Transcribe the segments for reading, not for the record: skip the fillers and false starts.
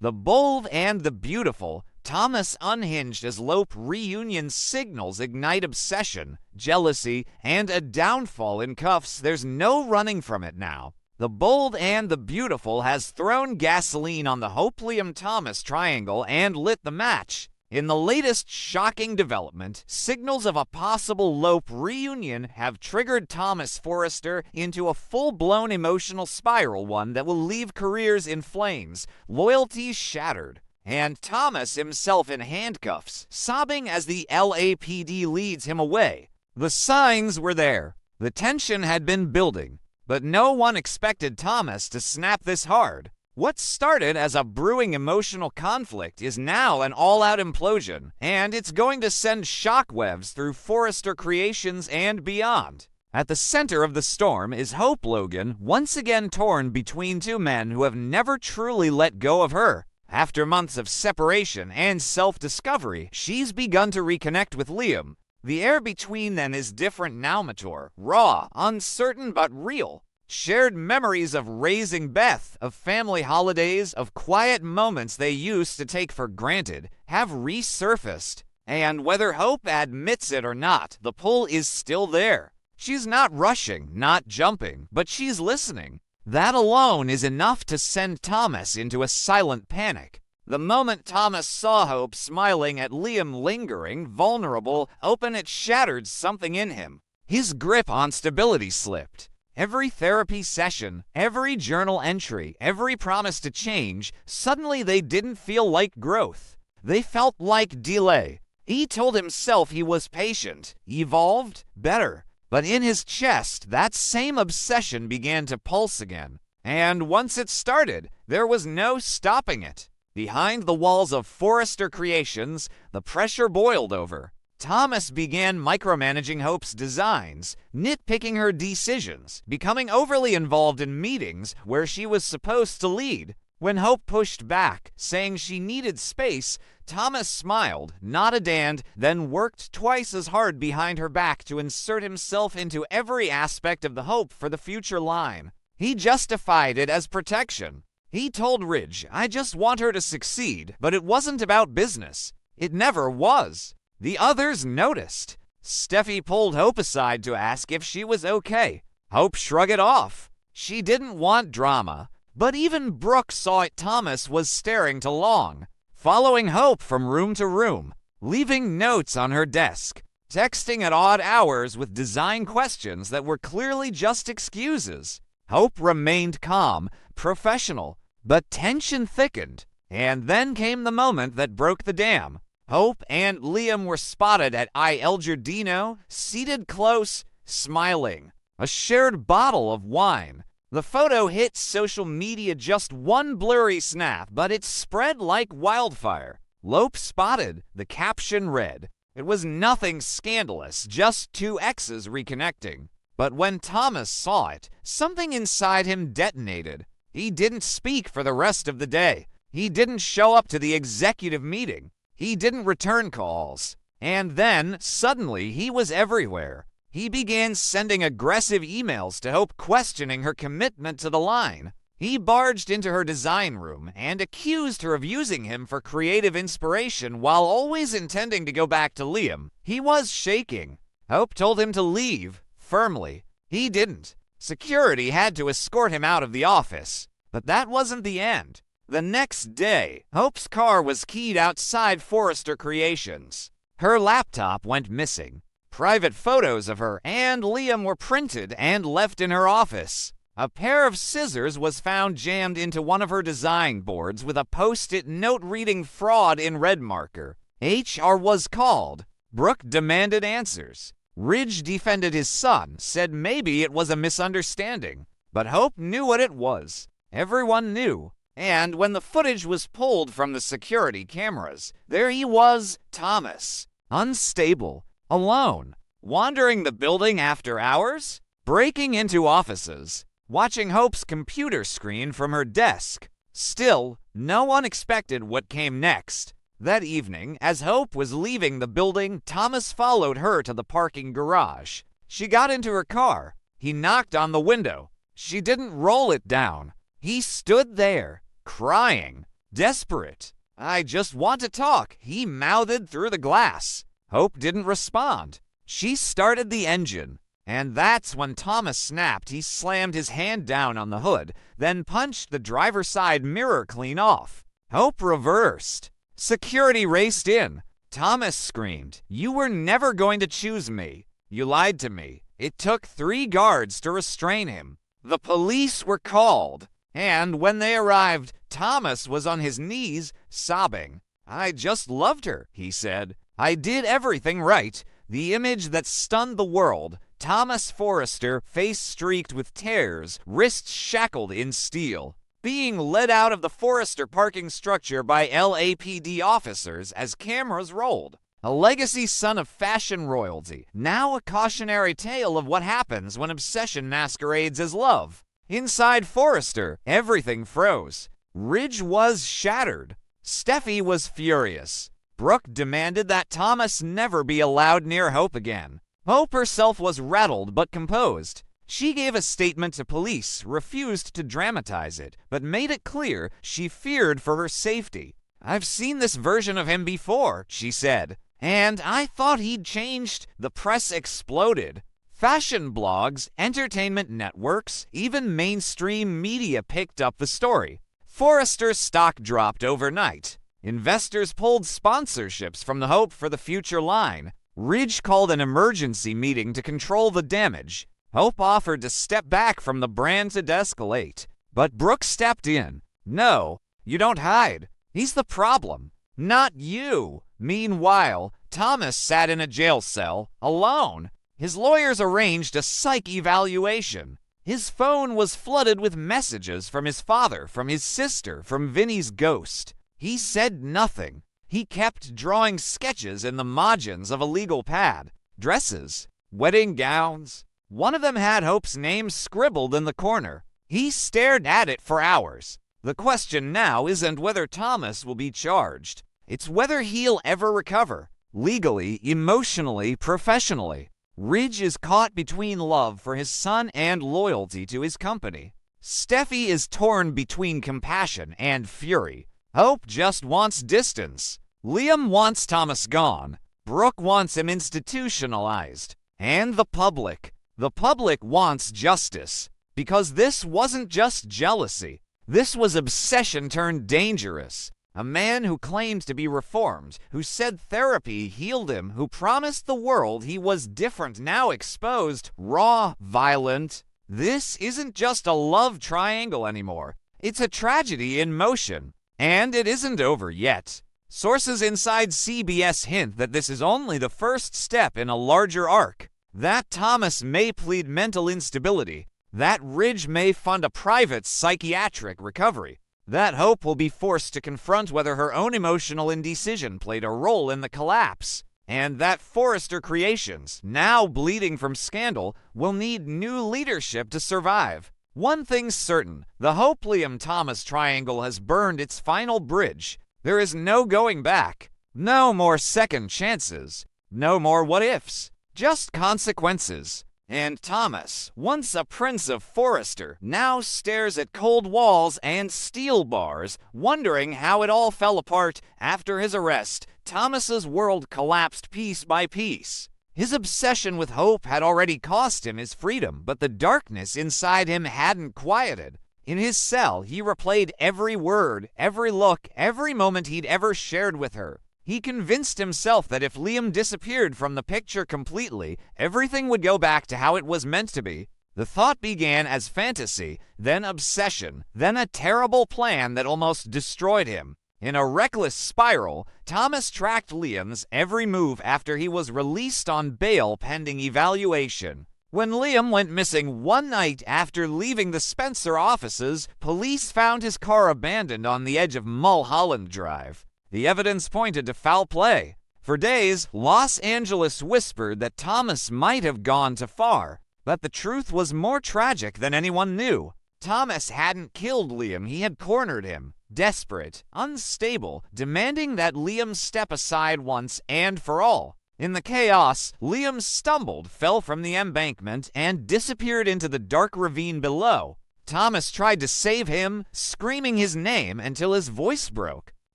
The bold and the beautiful, Thomas unhinged as Lope reunion signals ignite obsession, jealousy, and a downfall in cuffs. There's no running from it now. The bold and the beautiful has thrown gasoline on the Hope-Liam-Thomas triangle and lit the match. In the latest shocking development, signals of a possible Lope reunion have triggered Thomas Forrester into a full-blown emotional spiral, one that will leave careers in flames, loyalties shattered, and Thomas himself in handcuffs, sobbing as the LAPD leads him away. The signs were there. The tension had been building, but no one expected Thomas to snap this hard. What started as a brewing emotional conflict is now an all-out implosion, and it's going to send shockwaves through Forrester Creations and beyond. At the center of the storm is Hope Logan, once again torn between two men who have never truly let go of her. After months of separation and self-discovery, she's begun to reconnect with Liam. The air between them is different now, mature, raw, uncertain but real. Shared memories of raising Beth, of family holidays, of quiet moments they used to take for granted, have resurfaced. And whether Hope admits it or not, the pull is still there. She's not rushing, not jumping, but she's listening. That alone is enough to send Thomas into a silent panic. The moment Thomas saw Hope smiling at Liam, lingering, vulnerable, open, it shattered something in him. His grip on stability slipped. Every therapy session, every journal entry, every promise to change, suddenly they didn't feel like growth. They felt like delay. He told himself he was patient, evolved, better. But in his chest, that same obsession began to pulse again. And once it started, there was no stopping it. Behind the walls of Forrester Creations, the pressure boiled over. Thomas began micromanaging Hope's designs, nitpicking her decisions, becoming overly involved in meetings where she was supposed to lead. When Hope pushed back, saying she needed space, Thomas smiled, nodded, and then worked twice as hard behind her back to insert himself into every aspect of the Hope for the Future line. He justified it as protection. He told Ridge, "I just want her to succeed," but it wasn't about business. It never was. The others noticed. Steffi pulled Hope aside to ask if she was okay. Hope shrugged it off. She didn't want drama, but even Brooke saw it. Thomas was staring too long, following Hope from room to room, leaving notes on her desk, texting at odd hours with design questions that were clearly just excuses. Hope remained calm, professional, but tension thickened. And then came the moment that broke the dam. Hope and Liam were spotted at El Giardino, seated close, smiling. A shared bottle of wine. The photo hit social media, just one blurry snap, but it spread like wildfire. Lope spotted, the caption read. It was nothing scandalous, just two exes reconnecting. But when Thomas saw it, something inside him detonated. He didn't speak for the rest of the day. He didn't show up to the executive meeting. He didn't return calls. And then, suddenly, he was everywhere. He began sending aggressive emails to Hope, questioning her commitment to the line. He barged into her design room and accused her of using him for creative inspiration while always intending to go back to Liam. He was shaking. Hope told him to leave, firmly. He didn't. Security had to escort him out of the office. But that wasn't the end. The next day, Hope's car was keyed outside Forrester Creations. Her laptop went missing. Private photos of her and Liam were printed and left in her office. A pair of scissors was found jammed into one of her design boards with a post-it note reading "fraud" in red marker. HR was called. Brooke demanded answers. Ridge defended his son, said maybe it was a misunderstanding. But Hope knew what it was. Everyone knew. And when the footage was pulled from the security cameras, there he was, Thomas, unstable, alone, wandering the building after hours, breaking into offices, watching Hope's computer screen from her desk. Still, no one expected what came next. That evening, as Hope was leaving the building, Thomas followed her to the parking garage. She got into her car. He knocked on the window. She didn't roll it down. He stood there, crying. Desperate. "I just want to talk," he mouthed through the glass. Hope didn't respond. She started the engine, and that's when Thomas snapped. He slammed his hand down on the hood, then punched the driver's side mirror clean off. Hope reversed. Security raced in. Thomas screamed, "You were never going to choose me. You lied to me." It took 3 guards to restrain him. The police were called, and when they arrived, Thomas was on his knees, sobbing. "I just loved her," he said. "I did everything right." The image that stunned the world: Thomas Forrester, face streaked with tears, wrists shackled in steel, being led out of the Forrester parking structure by LAPD officers as cameras rolled. A legacy son of fashion royalty, now a cautionary tale of what happens when obsession masquerades as love. Inside Forrester, everything froze. Ridge was shattered. Steffi was furious. Brooke demanded that Thomas never be allowed near Hope again. Hope herself was rattled but composed. She gave a statement to police, refused to dramatize it, but made it clear she feared for her safety. "I've seen this version of him before," she said, "and I thought he'd changed." The press exploded. Fashion blogs, entertainment networks, even mainstream media picked up the story. Forrester's stock dropped overnight. Investors pulled sponsorships from the Hope for the Future line. Ridge called an emergency meeting to control the damage. Hope offered to step back from the brand to de-escalate, but Brooke stepped in. "No, you don't hide. He's the problem, not you." Meanwhile, Thomas sat in a jail cell, alone. His lawyers arranged a psych evaluation. His phone was flooded with messages from his father, from his sister, from Vinny's ghost. He said nothing. He kept drawing sketches in the margins of a legal pad. Dresses, wedding gowns. One of them had Hope's name scribbled in the corner. He stared at it for hours. The question now isn't whether Thomas will be charged. It's whether he'll ever recover. Legally, emotionally, professionally. Ridge is caught between love for his son and loyalty to his company. Steffi is torn between compassion and fury. Hope just wants distance. Liam wants Thomas gone. Brooke wants him institutionalized. And the public. The public wants justice. Because this wasn't just jealousy. This was obsession turned dangerous. A man who claimed to be reformed, who said therapy healed him, who promised the world he was different, now exposed, raw, violent. This isn't just a love triangle anymore. It's a tragedy in motion. And it isn't over yet. Sources inside CBS hint that this is only the first step in a larger arc. That Thomas may plead mental instability. That Ridge may fund a private psychiatric recovery. That Hope will be forced to confront whether her own emotional indecision played a role in the collapse. And that Forrester Creations, now bleeding from scandal, will need new leadership to survive. One thing's certain, the Hope-Liam Thomas triangle has burned its final bridge. There is no going back. No more second chances. No more what-ifs. Just consequences. And Thomas, once a prince of Forrester, now stares at cold walls and steel bars, wondering how it all fell apart. After his arrest, Thomas's world collapsed piece by piece. His obsession with Hope had already cost him his freedom, but the darkness inside him hadn't quieted. In his cell, he replayed every word, every look, every moment he'd ever shared with her. He convinced himself that if Liam disappeared from the picture completely, everything would go back to how it was meant to be. The thought began as fantasy, then obsession, then a terrible plan that almost destroyed him. In a reckless spiral, Thomas tracked Liam's every move after he was released on bail pending evaluation. When Liam went missing one night after leaving the Spencer offices, police found his car abandoned on the edge of Mulholland Drive. The evidence pointed to foul play. For days, Los Angeles whispered that Thomas might have gone too far, but the truth was more tragic than anyone knew. Thomas hadn't killed Liam, he had cornered him. Desperate, unstable, demanding that Liam step aside once and for all. In the chaos, Liam stumbled, fell from the embankment, and disappeared into the dark ravine below. Thomas tried to save him, screaming his name until his voice broke.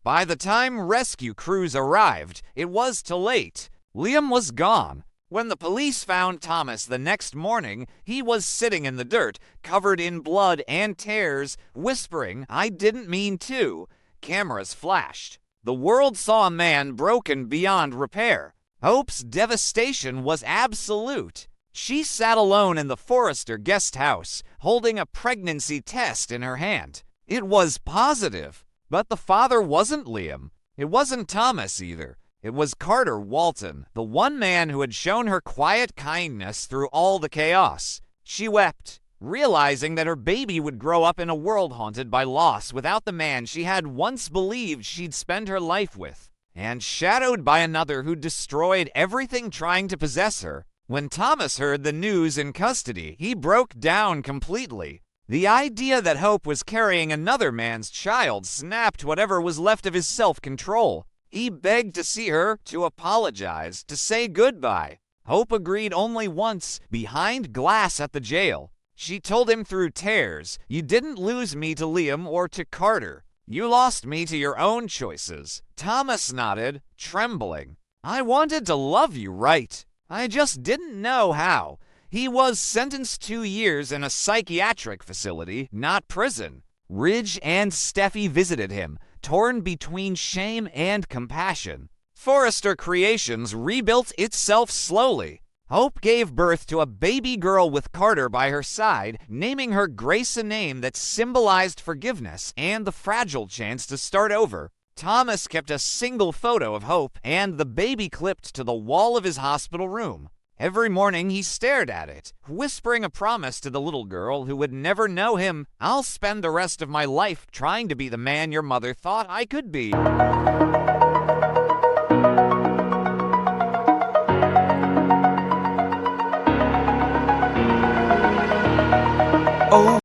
By the time rescue crews arrived, it was too late. Liam was gone. When the police found Thomas the next morning, he was sitting in the dirt, covered in blood and tears, whispering, "I didn't mean to." Cameras flashed. The world saw a man broken beyond repair. Hope's devastation was absolute. She sat alone in the Forrester guest house, holding a pregnancy test in her hand. It was positive. But the father wasn't Liam. It wasn't Thomas either. It was Carter Walton, the one man who had shown her quiet kindness through all the chaos. She wept, realizing that her baby would grow up in a world haunted by loss without the man she had once believed she'd spend her life with, and shadowed by another who destroyed everything trying to possess her. When Thomas heard the news in custody, he broke down completely. The idea that Hope was carrying another man's child snapped whatever was left of his self-control. He begged to see her, to apologize, to say goodbye. Hope agreed only once, behind glass at the jail. She told him through tears, "You didn't lose me to Liam or to Carter. You lost me to your own choices." Thomas nodded, trembling. "I wanted to love you right. I just didn't know how." He was sentenced 2 years in a psychiatric facility, not prison. Ridge and Steffi visited him, torn between shame and compassion. Forrester Creations rebuilt itself slowly. Hope gave birth to a baby girl with Carter by her side, naming her Grace, a name that symbolized forgiveness and the fragile chance to start over. Thomas kept a single photo of Hope and the baby clipped to the wall of his hospital room. Every morning he stared at it, whispering a promise to the little girl who would never know him. "I'll spend the rest of my life trying to be the man your mother thought I could be." Oh,